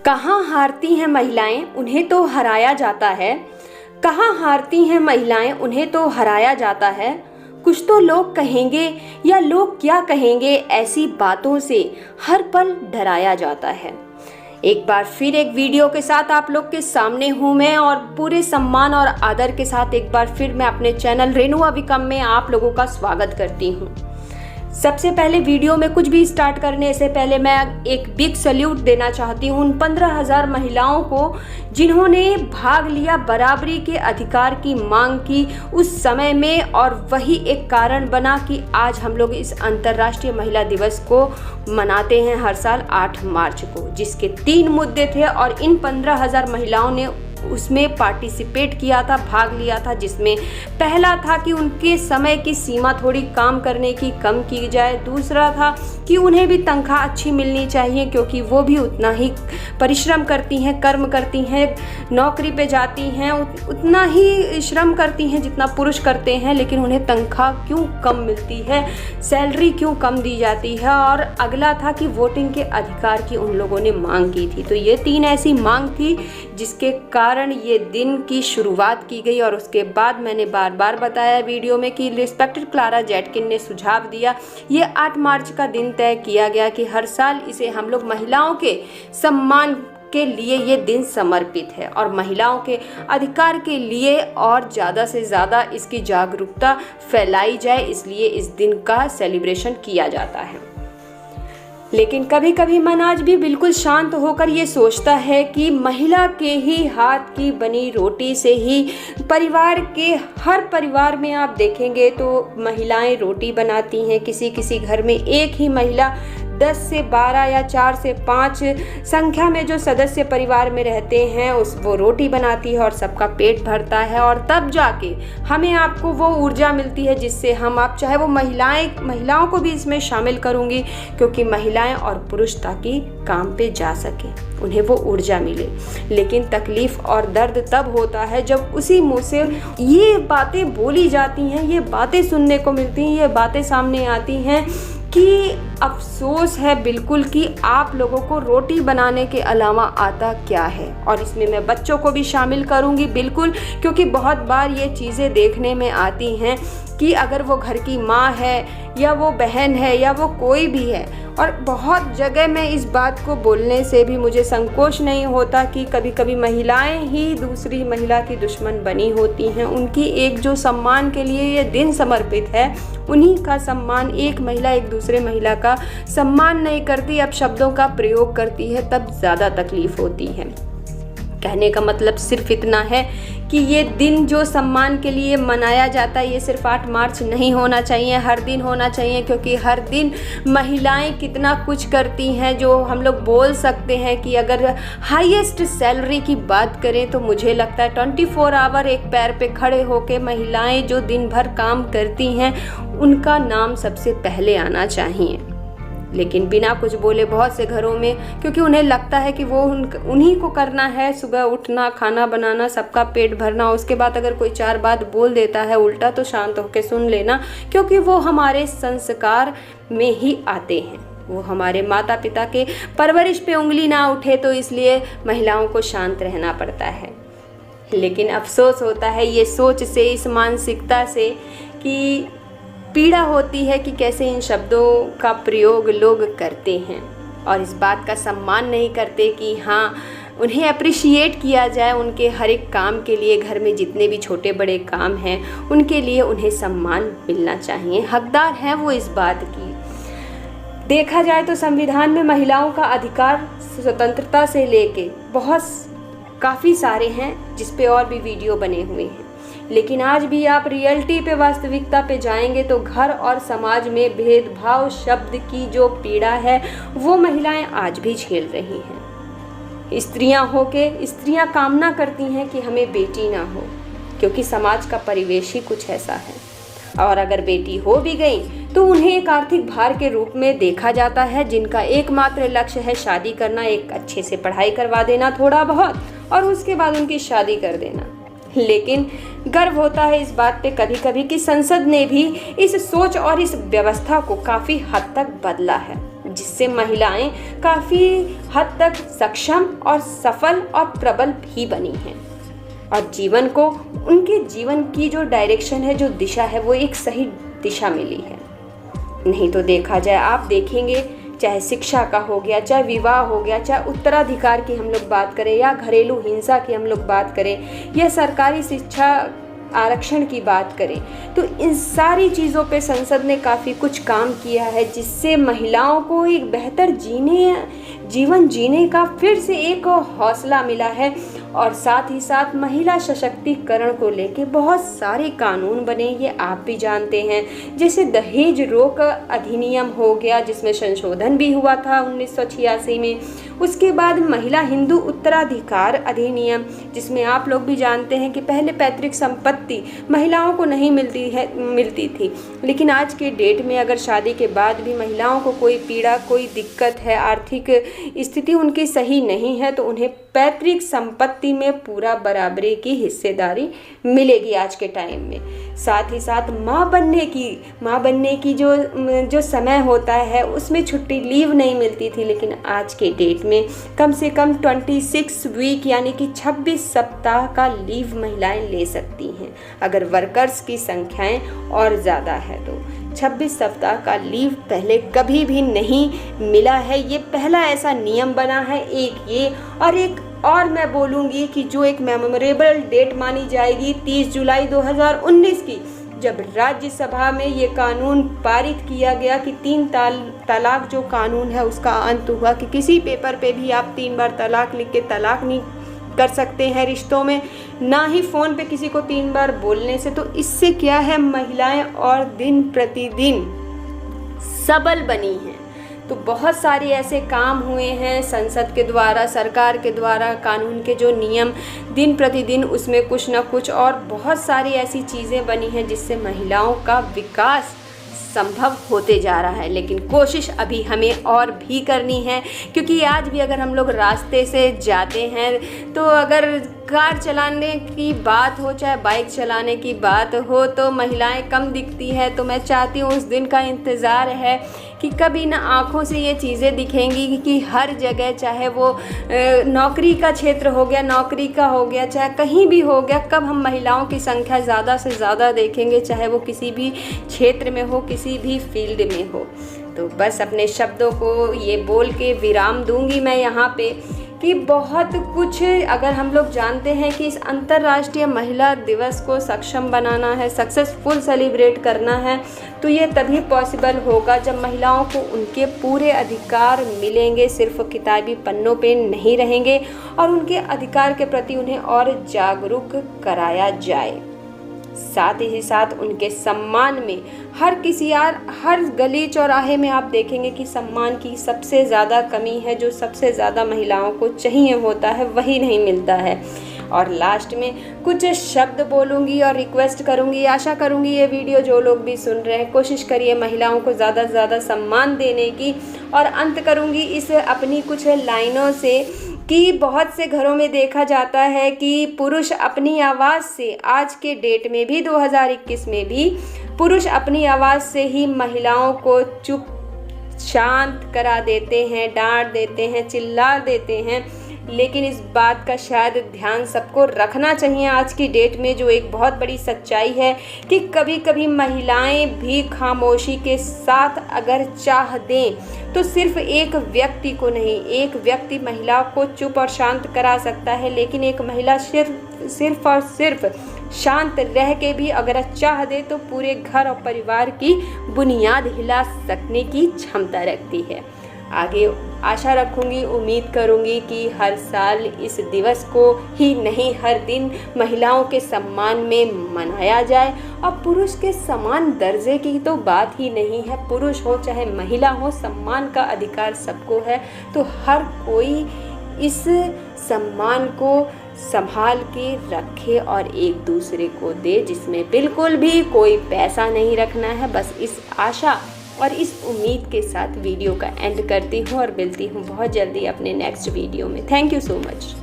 कहाँ हारती हैं महिलाएं, उन्हें तो हराया जाता है। कहाँ हारती हैं महिलाएं, उन्हें तो हराया जाता है। कुछ तो लोग कहेंगे या लोग क्या कहेंगे, ऐसी बातों से हर पल डराया जाता है। एक बार फिर एक वीडियो के साथ आप लोग के सामने हूँ मैं, और पूरे सम्मान और आदर के साथ एक बार फिर मैं अपने चैनल रेणु अविकम में आप लोगों का स्वागत करती हूँ। सबसे पहले वीडियो में कुछ भी स्टार्ट करने से पहले मैं एक बिग सल्यूट देना चाहती हूँ उन 15,000 महिलाओं को जिन्होंने भाग लिया बराबरी के अधिकार की मांग की उस समय में, और वही एक कारण बना कि आज हम लोग इस अंतर्राष्ट्रीय महिला दिवस को मनाते हैं हर साल 8 मार्च को, जिसके 3 मुद्दे थे और इन 15,000 महिलाओं ने उसमें पार्टिसिपेट किया था, भाग लिया था। जिसमें पहला था कि उनके समय की सीमा थोड़ी काम करने की कम की जाए। दूसरा था कि उन्हें भी तनख्वाह अच्छी मिलनी चाहिए, क्योंकि वो भी उतना ही परिश्रम करती हैं, कर्म करती हैं, नौकरी पे जाती हैं, उतना ही श्रम करती हैं जितना पुरुष करते हैं, लेकिन उन्हें तनख्वाह क्यों कम मिलती है, सैलरी क्यों कम दी जाती है। और अगला था कि वोटिंग के अधिकार की उन लोगों ने मांग की थी। तो ये 3 ऐसी मांग थी जिसके कारण ये दिन की शुरुआत की गई। और उसके बाद मैंने बार बार बताया वीडियो में कि रिस्पेक्टेड क्लारा जेटकिन ने सुझाव दिया, ये 8 मार्च का दिन तय किया गया कि हर साल इसे हम लोग महिलाओं के सम्मान के लिए ये दिन समर्पित है और महिलाओं के अधिकार के लिए और ज़्यादा से ज़्यादा इसकी जागरूकता फैलाई जाए, इसलिए इस दिन का सेलिब्रेशन किया जाता है। लेकिन कभी कभी मन आज भी बिल्कुल शांत होकर ये सोचता है कि महिला के ही हाथ की बनी रोटी से ही परिवार के हर परिवार में आप देखेंगे तो महिलाएं रोटी बनाती हैं। किसी किसी घर में एक ही महिला 10 से 12 या 4 से 5 संख्या में जो सदस्य परिवार में रहते हैं वो रोटी बनाती है और सबका पेट भरता है, और तब जाके हमें आपको वो ऊर्जा मिलती है जिससे हम आप चाहे वो महिलाओं को भी इसमें शामिल करूँगी, क्योंकि महिलाएं और पुरुष ताकि काम पे जा सके, उन्हें वो ऊर्जा मिले। लेकिन तकलीफ़ और दर्द तब होता है जब उसी मुँह से ये बातें बोली जाती हैं, ये बातें सुनने को मिलती हैं, ये बातें सामने आती हैं कि अफसोस है बिल्कुल कि आप लोगों को रोटी बनाने के अलावा आता क्या है। और इसमें मैं बच्चों को भी शामिल करूंगी बिल्कुल, क्योंकि बहुत बार ये चीज़ें देखने में आती हैं कि अगर वो घर की माँ है या वो बहन है या वो कोई भी है, और बहुत जगह मैं इस बात को बोलने से भी मुझे संकोच नहीं होता कि कभी कभी महिलाएं ही दूसरी महिला की दुश्मन बनी होती हैं। उनकी एक जो सम्मान के लिए ये दिन समर्पित है, उन्हीं का सम्मान एक महिला एक दूसरे महिला का सम्मान नहीं करती, अब शब्दों का प्रयोग करती है, तब ज़्यादा तकलीफ़ होती है। कहने का मतलब सिर्फ इतना है कि ये दिन जो सम्मान के लिए मनाया जाता है ये सिर्फ 8 मार्च नहीं होना चाहिए, हर दिन होना चाहिए, क्योंकि हर दिन महिलाएं कितना कुछ करती हैं। जो हम लोग बोल सकते हैं कि अगर हाईएस्ट सैलरी की बात करें तो मुझे लगता है 24 आवर एक पैर पे खड़े होकर महिलाएं जो दिन भर काम करती हैं उनका नाम सबसे पहले आना चाहिए। लेकिन बिना कुछ बोले बहुत से घरों में, क्योंकि उन्हें लगता है कि वो उन्हीं को करना है, सुबह उठना, खाना बनाना, सबका पेट भरना, उसके बाद अगर कोई 4 बात बोल देता है उल्टा तो शांत होकर सुन लेना, क्योंकि वो हमारे संस्कार में ही आते हैं। वो हमारे माता पिता के परवरिश पे उंगली ना उठे, तो इसलिए महिलाओं को शांत रहना पड़ता है। लेकिन अफसोस होता है ये सोच से, इस मानसिकता से कि पीड़ा होती है कि कैसे इन शब्दों का प्रयोग लोग करते हैं और इस बात का सम्मान नहीं करते कि हाँ उन्हें अप्रिशिएट किया जाए उनके हर एक काम के लिए। घर में जितने भी छोटे बड़े काम हैं उनके लिए उन्हें सम्मान मिलना चाहिए, हकदार हैं वो इस बात की। देखा जाए तो संविधान में महिलाओं का अधिकार स्वतंत्रता से लेके काफ़ी सारे हैं, जिस पे और भी वीडियो बने हुए हैं। लेकिन आज भी आप रियलिटी पे, वास्तविकता पे जाएंगे तो घर और समाज में भेदभाव शब्द की जो पीड़ा है वो महिलाएं आज भी झेल रही हैं। स्त्रियां कामना करती हैं कि हमें बेटी ना हो, क्योंकि समाज का परिवेश ही कुछ ऐसा है। और अगर बेटी हो भी गई तो उन्हें एक आर्थिक भार के रूप में देखा जाता है, जिनका एकमात्र लक्ष्य है शादी करना, एक अच्छे से पढ़ाई करवा देना थोड़ा बहुत, और उसके बाद उनकी शादी कर देना। लेकिन गर्व होता है इस बात पे कभी कभी कि संसद ने भी इस सोच और इस व्यवस्था को काफ़ी हद तक बदला है। जिससे महिलाएं काफ़ी हद तक सक्षम और सफल और प्रबल भी बनी हैं और जीवन को, उनके जीवन की जो डायरेक्शन है, जो दिशा है, वो एक सही दिशा मिली है। नहीं तो देखा जाए, आप देखेंगे चाहे शिक्षा का हो गया, चाहे विवाह हो गया, चाहे उत्तराधिकार की हम लोग बात करें या घरेलू हिंसा की हम लोग बात करें या सरकारी शिक्षा आरक्षण की बात करें, तो इन सारी चीज़ों पे संसद ने काफ़ी कुछ काम किया है जिससे महिलाओं को एक बेहतर जीवन जीने का फिर से एक हौसला मिला है। और साथ ही साथ महिला सशक्तिकरण को लेके बहुत सारे कानून बने, ये आप भी जानते हैं। जैसे दहेज रोक अधिनियम हो गया, जिसमें संशोधन भी हुआ था 1986 में। उसके बाद महिला हिंदू उत्तराधिकार अधिनियम, जिसमें आप लोग भी जानते हैं कि पहले पैतृक संपत्ति महिलाओं को नहीं मिलती थी, लेकिन आज के डेट में अगर शादी के बाद भी महिलाओं को कोई पीड़ा, कोई दिक्कत है, आर्थिक स्थिति उनकी सही नहीं है, तो उन्हें पैतृक संपत्ति में पूरा बराबरी की हिस्सेदारी मिलेगी आज के टाइम में। साथ ही साथ माँ बनने की जो समय होता है उसमें छुट्टी लीव नहीं मिलती थी, लेकिन आज के डेट में कम से कम 26 वीक यानी कि 26 सप्ताह का लीव महिलाएं ले सकती हैं। अगर वर्कर्स की संख्याएं और ज़्यादा है तो 26 सप्ताह का लीव पहले कभी भी नहीं मिला है। ये पहला ऐसा नियम बना है, एक और मैं बोलूँगी कि जो एक मेमोरेबल डेट मानी जाएगी 30 जुलाई 2019 की, जब राज्यसभा में ये कानून पारित किया गया कि 3 तलाक जो कानून है उसका अंत हुआ, कि किसी पेपर पे भी आप 3 बार तलाक लिख के तलाक नहीं कर सकते हैं रिश्तों में, ना ही फ़ोन पे किसी को 3 बार बोलने से। तो इससे क्या है, महिलाएं और दिन प्रतिदिन सबल बनी हैं। तो बहुत सारे ऐसे काम हुए हैं संसद के द्वारा, सरकार के द्वारा, कानून के जो नियम दिन प्रतिदिन उसमें कुछ ना कुछ और बहुत सारी ऐसी चीज़ें बनी हैं जिससे महिलाओं का विकास संभव होते जा रहा है। लेकिन कोशिश अभी हमें और भी करनी है, क्योंकि आज भी अगर हम लोग रास्ते से जाते हैं तो अगर कार चलाने की बात हो, चाहे बाइक चलाने की बात हो, तो महिलाएं कम दिखती है। तो मैं चाहती हूँ, उस दिन का इंतज़ार है कि कभी ना आँखों से ये चीज़ें दिखेंगी कि हर जगह, चाहे वो नौकरी का क्षेत्र हो गया, नौकरी का हो गया, चाहे कहीं भी हो गया, कब हम महिलाओं की संख्या ज़्यादा से ज़्यादा देखेंगे, चाहे वो किसी भी क्षेत्र में हो, किसी भी फील्ड में हो। तो बस अपने शब्दों को ये बोल के विराम दूंगी मैं यहाँ पे कि बहुत कुछ अगर हम लोग जानते हैं कि इस अंतर्राष्ट्रीय महिला दिवस को सक्षम बनाना है, सक्सेसफुल सेलिब्रेट करना है, तो ये तभी पॉसिबल होगा जब महिलाओं को उनके पूरे अधिकार मिलेंगे, सिर्फ किताबी पन्नों पे नहीं रहेंगे, और उनके अधिकार के प्रति उन्हें और जागरूक कराया जाए। साथ ही साथ उनके सम्मान में हर गली चौराहे में आप देखेंगे कि सम्मान की सबसे ज़्यादा कमी है। जो सबसे ज़्यादा महिलाओं को चाहिए होता है वही नहीं मिलता है। और लास्ट में कुछ शब्द बोलूँगी और रिक्वेस्ट करूँगी, आशा करूँगी ये वीडियो जो लोग भी सुन रहे हैं कोशिश करिए महिलाओं को ज़्यादा से ज़्यादा सम्मान देने की। और अंत करूँगी इस अपनी कुछ लाइनों से कि बहुत से घरों में देखा जाता है कि पुरुष अपनी आवाज़ से, आज के डेट में भी 2021 में भी पुरुष अपनी आवाज़ से ही महिलाओं को चुप शांत करा देते हैं, डांट देते हैं, चिल्ला देते हैं। लेकिन इस बात का शायद ध्यान सबको रखना चाहिए आज की डेट में, जो एक बहुत बड़ी सच्चाई है कि कभी कभी महिलाएं भी खामोशी के साथ अगर चाह दें तो सिर्फ एक व्यक्ति को नहीं, एक व्यक्ति महिला को चुप और शांत करा सकता है, लेकिन एक महिला सिर्फ और सिर्फ शांत रह के भी अगर चाह दे तो पूरे घर और परिवार की बुनियाद हिला सकने की क्षमता रखती है। आगे आशा रखूँगी, उम्मीद करूँगी कि हर साल इस दिवस को ही नहीं हर दिन महिलाओं के सम्मान में मनाया जाए। और पुरुष के समान दर्जे की तो बात ही नहीं है, पुरुष हो चाहे महिला हो, सम्मान का अधिकार सबको है। तो हर कोई इस सम्मान को संभाल के रखे और एक दूसरे को दे, जिसमें बिल्कुल भी कोई पैसा नहीं रखना है। बस इस आशा और इस उम्मीद के साथ वीडियो का एंड करती हूँ और मिलती हूँ बहुत जल्दी अपने नेक्स्ट वीडियो में। Thank you so much.